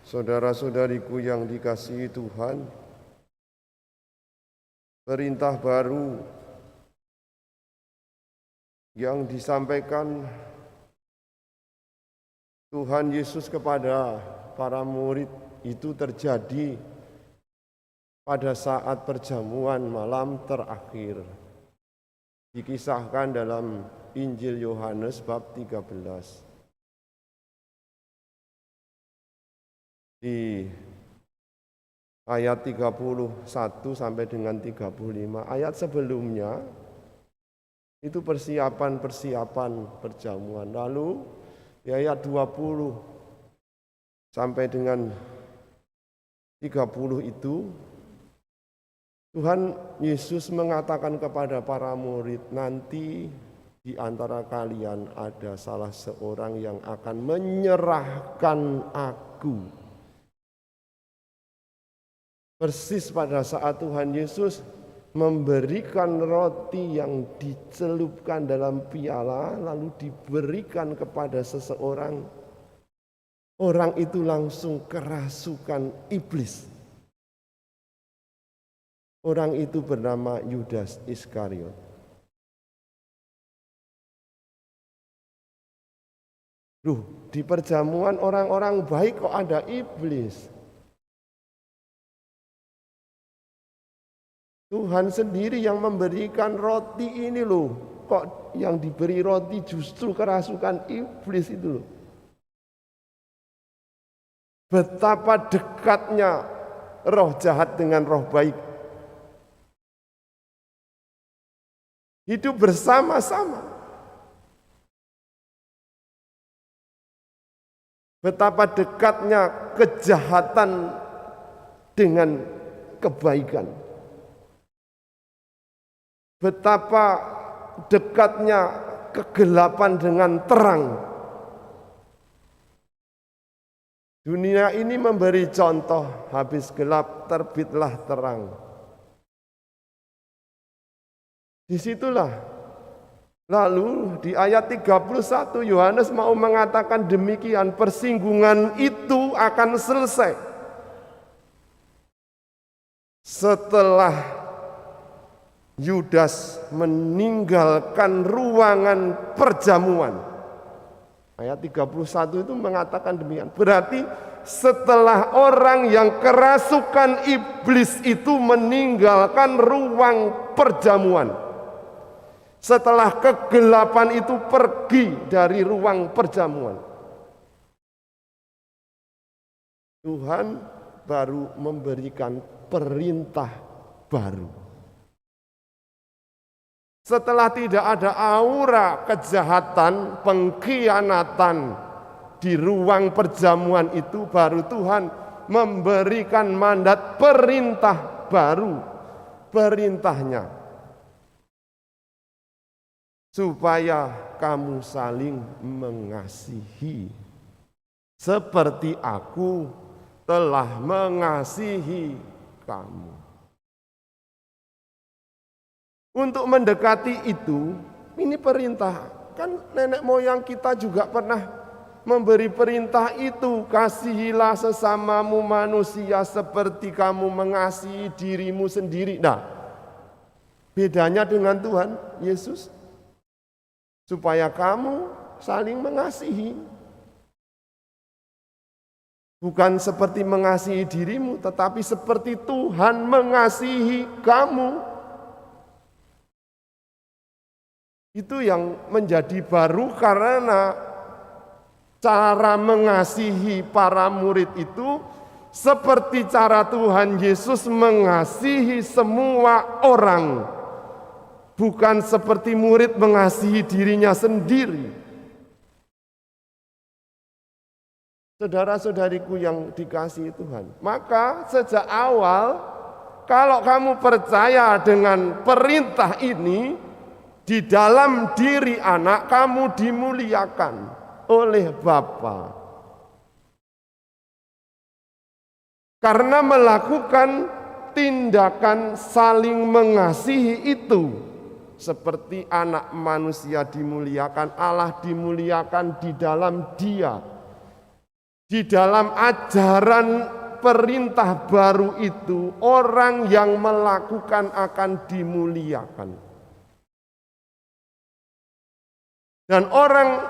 Saudara-saudariku yang dikasihi Tuhan, perintah baru yang disampaikan Tuhan Yesus kepada para murid itu terjadi pada saat perjamuan malam terakhir. Dikisahkan dalam Injil Yohanes bab 13. Di ayat 31 sampai dengan 35, ayat sebelumnya itu persiapan perjamuan. Lalu di ayat 20 sampai dengan 30 itu Tuhan Yesus mengatakan kepada para murid, nanti di antara kalian ada salah seorang yang akan menyerahkan aku. Persis pada saat Tuhan Yesus memberikan roti yang dicelupkan dalam piala lalu diberikan kepada seseorang, orang itu langsung kerasukan iblis. Orang itu bernama Yudas Iskariot. Di perjamuan orang-orang baik kok ada iblis? Tuhan sendiri yang memberikan roti ini loh. Kok yang diberi roti justru kerasukan iblis itu loh. Betapa dekatnya roh jahat dengan roh baik. Hidup bersama-sama. Betapa dekatnya kejahatan dengan kebaikan. Betapa dekatnya kegelapan dengan terang. Dunia ini memberi contoh, habis gelap terbitlah terang. Disitulah. Lalu di ayat 31 Yohanes mau mengatakan demikian, persinggungan itu akan selesai setelah Yudas meninggalkan ruangan perjamuan. Ayat 31 itu mengatakan demikian. Berarti setelah orang yang kerasukan iblis itu meninggalkan ruang perjamuan. Setelah kegelapan itu pergi dari ruang perjamuan. Tuhan baru memberikan perintah baru. Setelah tidak ada aura kejahatan, pengkhianatan di ruang perjamuan itu, baru Tuhan memberikan mandat perintah baru. Perintahnya, supaya kamu saling mengasihi, seperti aku telah mengasihi kamu. Untuk mendekati itu, ini perintah. Kan nenek moyang kita juga pernah memberi perintah itu. Kasihilah sesamamu manusia seperti kamu mengasihi dirimu sendiri. Nah, bedanya dengan Tuhan Yesus, supaya kamu saling mengasihi. Bukan seperti mengasihi dirimu, tetapi seperti Tuhan mengasihi kamu. Itu yang menjadi baru karena cara mengasihi para murid itu seperti cara Tuhan Yesus mengasihi semua orang. Bukan seperti murid mengasihi dirinya sendiri. Saudara-saudariku yang dikasihi Tuhan, maka sejak awal kalau kamu percaya dengan perintah ini, di dalam diri anak kamu dimuliakan oleh Bapa. Karena melakukan tindakan saling mengasihi itu, seperti anak manusia dimuliakan, Allah dimuliakan di dalam Dia. Di dalam ajaran perintah baru itu, orang yang melakukan akan dimuliakan. Dan orang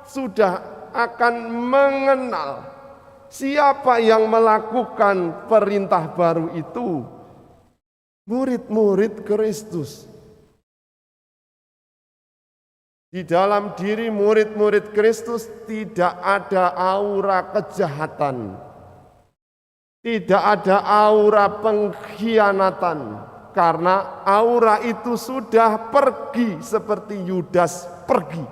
sudah akan mengenal siapa yang melakukan perintah baru itu. Murid-murid Kristus. Di dalam diri murid-murid Kristus tidak ada aura kejahatan. Tidak ada aura pengkhianatan. Karena aura itu sudah pergi seperti Yudas pergi.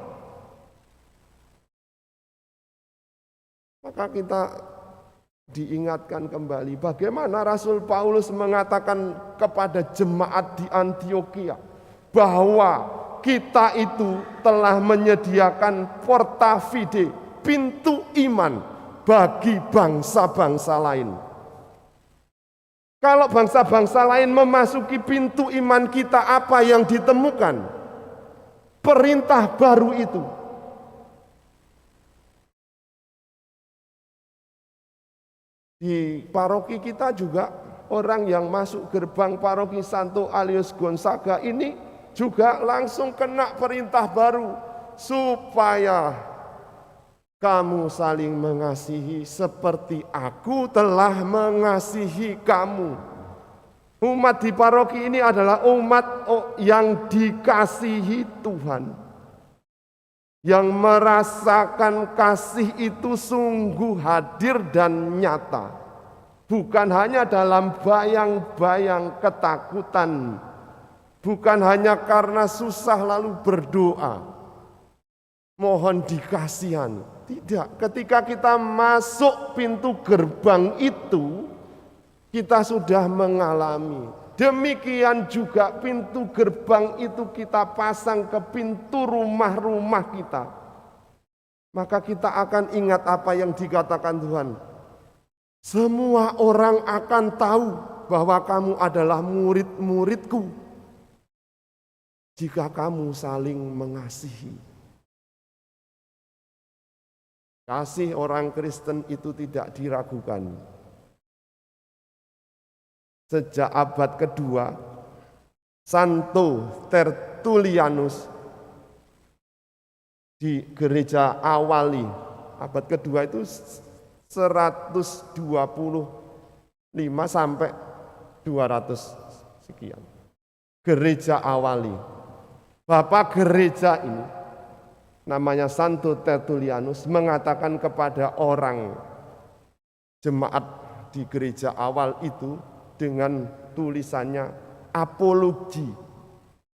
Maka kita diingatkan kembali bagaimana Rasul Paulus mengatakan kepada jemaat di Antiokhia bahwa kita itu telah menyediakan porta fide, pintu iman bagi bangsa-bangsa lain. Kalau bangsa-bangsa lain memasuki pintu iman kita, apa yang ditemukan? Perintah baru itu. Di paroki kita juga orang yang masuk gerbang paroki Santo Aloysius Gonzaga ini juga langsung kena perintah baru supaya kamu saling mengasihi seperti aku telah mengasihi kamu. Umat di paroki ini adalah umat yang dikasihi Tuhan, yang merasakan kasih itu sungguh hadir dan nyata, bukan hanya dalam bayang-bayang ketakutan, bukan hanya karena susah lalu berdoa, mohon dikasihani. Tidak, ketika kita masuk pintu gerbang itu, kita sudah mengalami. Demikian juga pintu gerbang itu kita pasang ke pintu rumah-rumah kita. Maka kita akan ingat apa yang dikatakan Tuhan. Semua orang akan tahu bahwa kamu adalah murid-muridku jika kamu saling mengasihi. Kasih orang Kristen itu tidak diragukan. Sejak abad kedua, Santo Tertullianus di gereja Awali, abad kedua itu 125 sampai 200 sekian. Gereja Awali. Bapak gereja ini namanya Santo Tertullianus mengatakan kepada orang jemaat di gereja awal itu dengan tulisannya apologi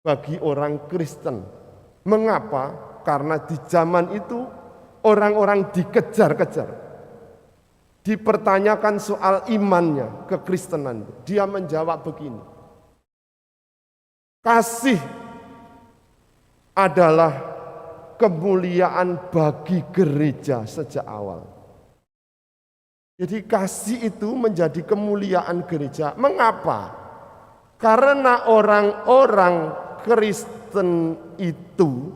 bagi orang Kristen. Mengapa? Karena di zaman itu orang-orang dikejar-kejar, dipertanyakan soal imannya, kekristenan. Dia menjawab begini, kasih adalah kemuliaan bagi gereja sejak awal. Jadi kasih itu menjadi kemuliaan gereja. Mengapa? Karena orang-orang Kristen itu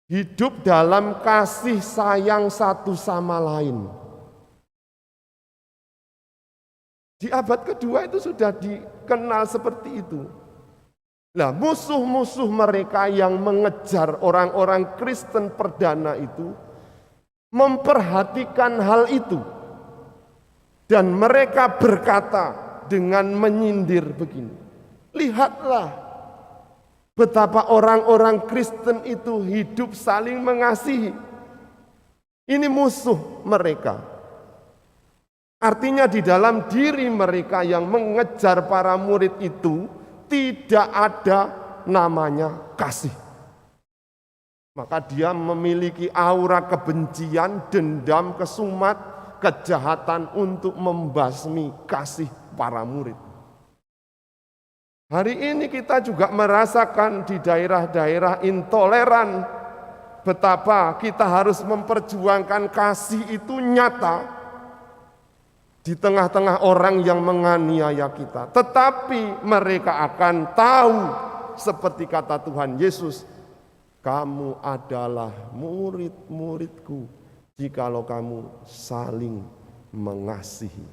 hidup dalam kasih sayang satu sama lain. Di abad kedua itu sudah dikenal seperti itu. Nah, musuh-musuh mereka yang mengejar orang-orang Kristen perdana itu memperhatikan hal itu. Dan mereka berkata dengan menyindir begini, lihatlah betapa orang-orang Kristen itu hidup saling mengasihi. Ini musuh mereka. Artinya di dalam diri mereka yang mengejar para murid itu tidak ada namanya kasih. Maka dia memiliki aura kebencian, dendam, kesumat, kejahatan untuk membasmi kasih para murid. Hari ini kita juga merasakan di daerah-daerah intoleran betapa kita harus memperjuangkan kasih itu nyata di tengah-tengah orang yang menganiaya kita. Tetapi mereka akan tahu seperti kata Tuhan Yesus, kamu adalah murid-muridku jikalau kamu saling mengasihi.